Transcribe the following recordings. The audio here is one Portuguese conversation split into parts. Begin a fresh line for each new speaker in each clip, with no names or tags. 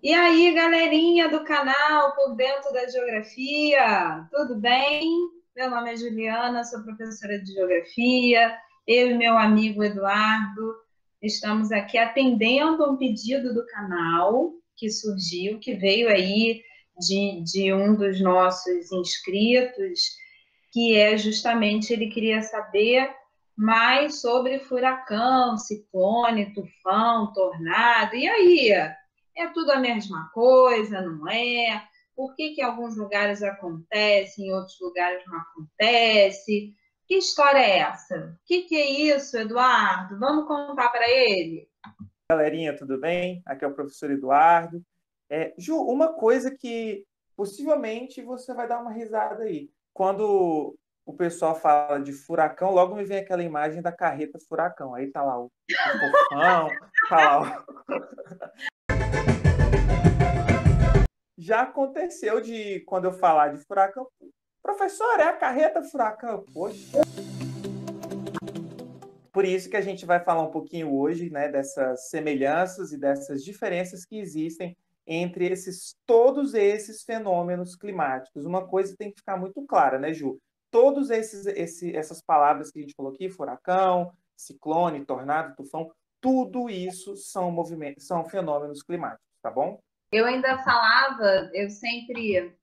E aí, galerinha do canal Por Dentro da Geografia, tudo bem? Meu nome é Juliana, sou professora de Geografia. Eu e meu amigo Eduardo estamos aqui atendendo um pedido do canal que surgiu, que veio aí de um dos nossos inscritos, que é justamente ele queria saber mais sobre furacão, ciclone, tufão, tornado. E aí? É tudo a mesma coisa, não é? Por que que em alguns lugares acontece, em outros lugares não acontece? Que história é essa? O que é isso, Eduardo? Vamos contar para ele?
Galerinha, tudo bem? Aqui é o professor Eduardo. Ju, uma coisa que possivelmente você vai dar uma risada aí. Quando o pessoal fala de furacão, logo me vem aquela imagem da carreta furacão. Aí tá lá o fofão, tá lá Já aconteceu de, quando eu falar de furacão, professor, é a carreta furacão? Poxa. Por isso que a gente vai falar um pouquinho hoje, né, dessas semelhanças e dessas diferenças que existem entre todos esses fenômenos climáticos. Uma coisa tem que ficar muito clara, né, Ju? Todos essas palavras que a gente falou aqui, furacão, ciclone, tornado, tufão, tudo isso são movimentos, são fenômenos climáticos, tá bom?
Eu ainda falava, eu sempre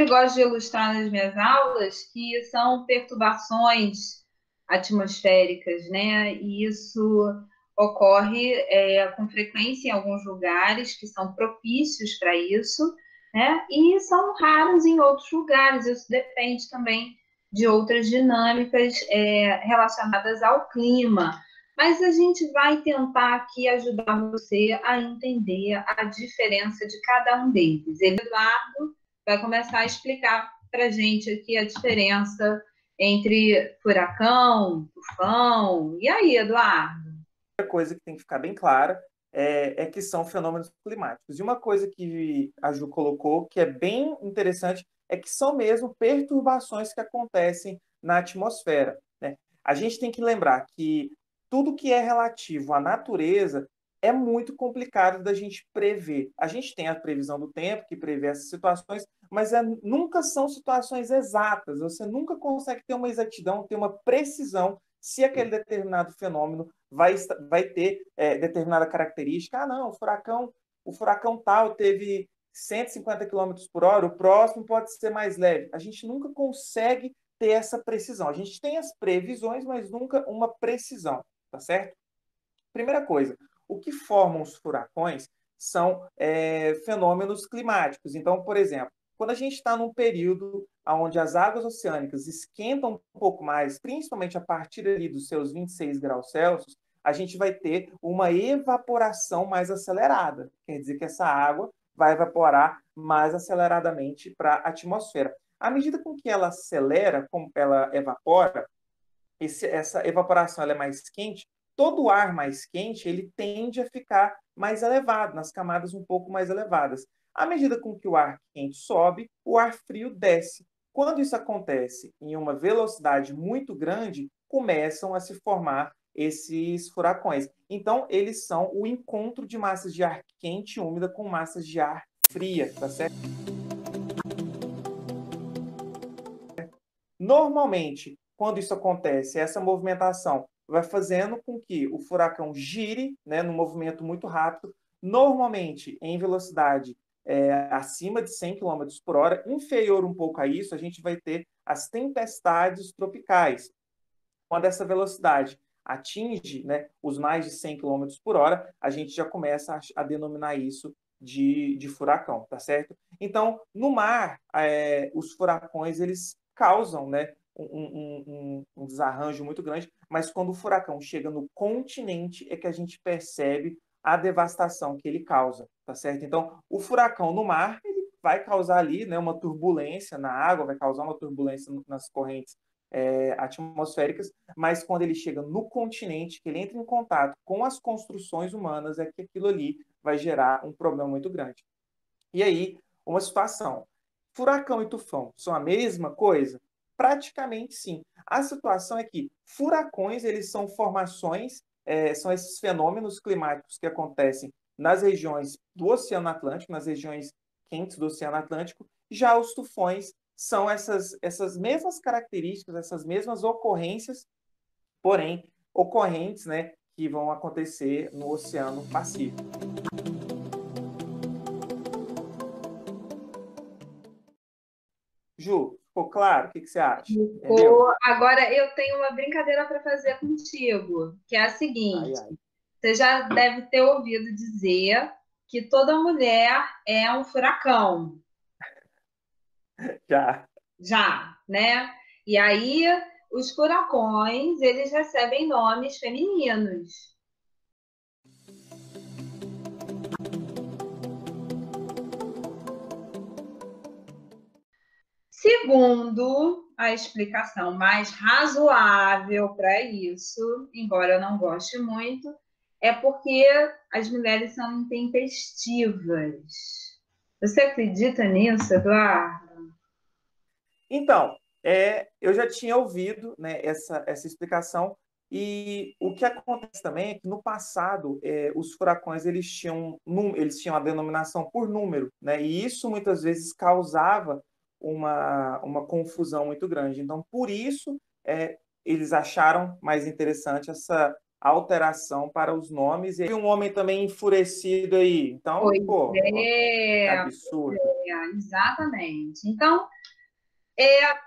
gosto de ilustrar nas minhas aulas que são perturbações atmosféricas, né? E isso ocorre com frequência em alguns lugares que são propícios para isso, né? E são raros em outros lugares. Isso depende também de outras dinâmicas relacionadas ao clima. Mas a gente vai tentar aqui ajudar você a entender a diferença de cada um deles. Eduardo vai começar a explicar para a gente aqui a diferença entre furacão, tufão. E aí, Eduardo?
Outra coisa que tem que ficar bem clara é que são fenômenos climáticos. E uma coisa que a Ju colocou, que é bem interessante, é que são mesmo perturbações que acontecem na atmosfera, né? A gente tem que lembrar que tudo que é relativo à natureza é muito complicado da gente prever. A gente tem a previsão do tempo, que prevê essas situações, mas nunca são situações exatas. Você nunca consegue ter uma exatidão, ter uma precisão se aquele determinado fenômeno vai ter determinada característica. Ah, não, o furacão tal teve 150 quilômetros por hora, o próximo pode ser mais leve. A gente nunca consegue ter essa precisão. A gente tem as previsões, mas nunca uma precisão, tá certo? Primeira coisa, o que formam os furacões são fenômenos climáticos. Então, por exemplo, quando a gente está num período onde as águas oceânicas esquentam um pouco mais, principalmente a partir ali dos seus 26 graus Celsius, a gente vai ter uma evaporação mais acelerada. Quer dizer que essa água vai evaporar mais aceleradamente para a atmosfera. À medida com que ela acelera, como ela evapora, essa evaporação ela é mais quente, todo o ar mais quente ele tende a ficar mais elevado, nas camadas um pouco mais elevadas. À medida com que o ar quente sobe, o ar frio desce. Quando isso acontece em uma velocidade muito grande, começam a se formar esses furacões. Então, eles são o encontro de massas de ar quente e úmida com massas de ar fria, tá certo? Normalmente, quando isso acontece, essa movimentação vai fazendo com que o furacão gire, né, num movimento muito rápido, normalmente em velocidade acima de 100 quilômetros por hora, inferior um pouco a isso, a gente vai ter as tempestades tropicais. Quando essa velocidade atinge, né, os mais de 100 quilômetros por hora, a gente já começa a denominar isso de furacão, tá certo? Então, no mar, os furacões eles causam, né, um desarranjo muito grande, mas quando o furacão chega no continente é que a gente percebe a devastação que ele causa, tá certo? Então, o furacão no mar ele vai causar ali, né, uma turbulência na água, vai causar uma turbulência nas correntes atmosféricas, mas quando ele chega no continente, que ele entra em contato com as construções humanas, é que aquilo ali vai gerar um problema muito grande. E aí, uma situação. Furacão e tufão são a mesma coisa? Praticamente sim. A situação é que furacões, eles são formações, são esses fenômenos climáticos que acontecem nas regiões do Oceano Atlântico, nas regiões quentes do Oceano Atlântico. Já os tufões são essas mesmas características, essas mesmas ocorrências, porém ocorrentes, né, que vão acontecer no Oceano Pacífico. Ju, ficou claro? O que você acha? Entendeu?
Agora eu tenho uma brincadeira para fazer contigo, que é a
Ai,
seguinte:
ai.
você já deve ter ouvido dizer que toda mulher é um furacão,
Já.
já, né? E aí os furacões, eles recebem nomes femininos. Segundo a explicação mais razoável para isso, embora eu não goste muito, é porque as mulheres são intempestivas. Você acredita nisso, Eduardo?
Então, eu já tinha ouvido, né, essa explicação, e o que acontece também é que no passado os furacões eles tinham a denominação por número, né, e isso muitas vezes causava uma confusão muito grande. Então, por isso, eles acharam mais interessante essa alteração para os nomes. E um homem também enfurecido aí. Então,
Pois
pô, ó, que
é,
absurdo.
exatamente. Então,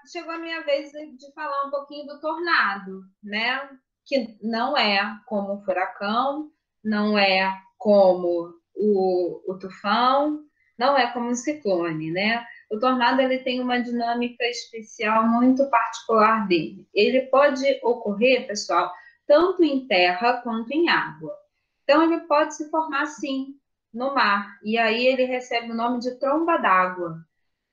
chegou a minha vez de falar um pouquinho do tornado, né? Que não é como o furacão, não é como o tufão, não é como o ciclone, né? O tornado ele tem uma dinâmica especial muito particular dele. Ele pode ocorrer, pessoal, tanto em terra quanto em água. Então ele pode se formar sim no mar e aí ele recebe o nome de tromba d'água,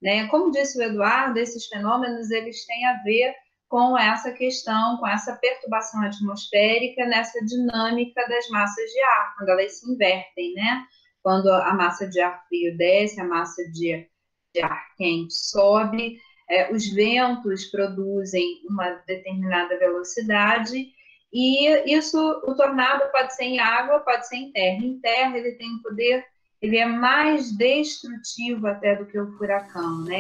né? Como disse o Eduardo, esses fenômenos eles têm a ver com essa questão, com essa perturbação atmosférica, nessa dinâmica das massas de ar, quando elas se invertem, né? Quando a massa de ar frio desce, a massa de ar quente sobe, os ventos produzem uma determinada velocidade e isso, o tornado pode ser em água, pode ser em terra. Em terra ele tem um poder, ele é mais destrutivo até do que o furacão, né?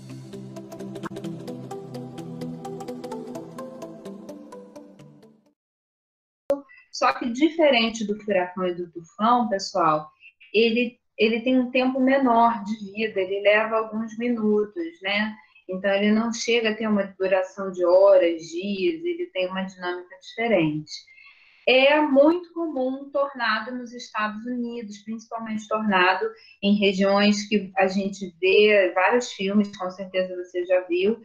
Só que diferente do furacão e do tufão, pessoal, ele tem um tempo menor de vida, ele leva alguns minutos, né? Então ele não chega a ter uma duração de horas, dias, ele tem uma dinâmica diferente. É muito comum tornado nos Estados Unidos, principalmente tornado em regiões que a gente vê vários filmes, com certeza você já viu,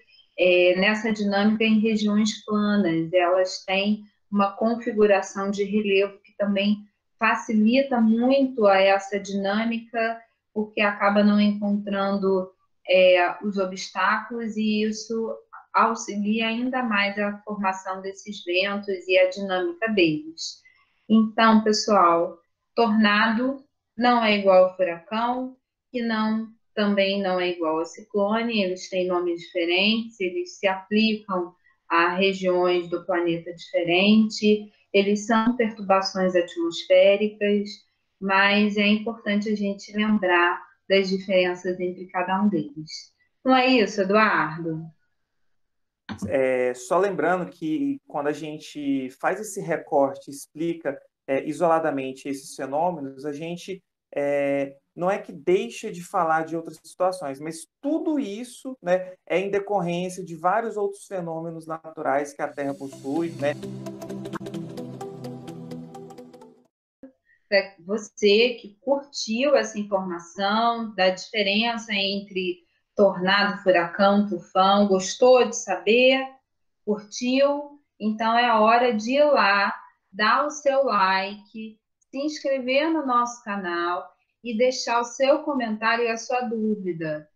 nessa dinâmica em regiões planas. Elas têm uma configuração de relevo que também facilita muito a essa dinâmica, porque acaba não encontrando os obstáculos e isso auxilia ainda mais a formação desses ventos e a dinâmica deles. Então, pessoal, tornado não é igual ao furacão, que também não é igual ao ciclone, eles têm nomes diferentes, eles se aplicam a regiões do planeta diferente, eles são perturbações atmosféricas, mas é importante a gente lembrar das diferenças entre cada um deles. Não é isso, Eduardo?
Só lembrando que quando a gente faz esse recorte, explica isoladamente esses fenômenos, a gente não é que deixa de falar de outras situações, mas tudo isso, né, é em decorrência de vários outros fenômenos naturais que a Terra possui, né?
Para você que curtiu essa informação da diferença entre tornado, furacão, tufão, gostou de saber, curtiu? Então é hora de ir lá, dar o seu like, se inscrever no nosso canal e deixar o seu comentário e a sua dúvida.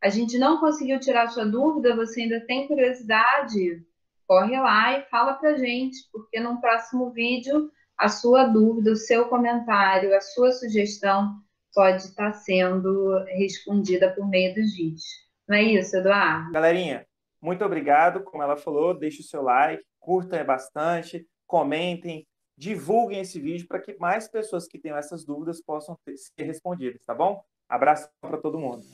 A gente não conseguiu tirar a sua dúvida, você ainda tem curiosidade? Corre lá e fala pra gente, porque no próximo vídeo a sua dúvida, o seu comentário, a sua sugestão pode estar sendo respondida por meio dos vídeos. Não é isso, Eduardo?
Galerinha, muito obrigado. Como ela falou, deixe o seu like, curta bastante, comentem, divulguem esse vídeo para que mais pessoas que tenham essas dúvidas possam ser respondidas, tá bom? Abraço para todo mundo.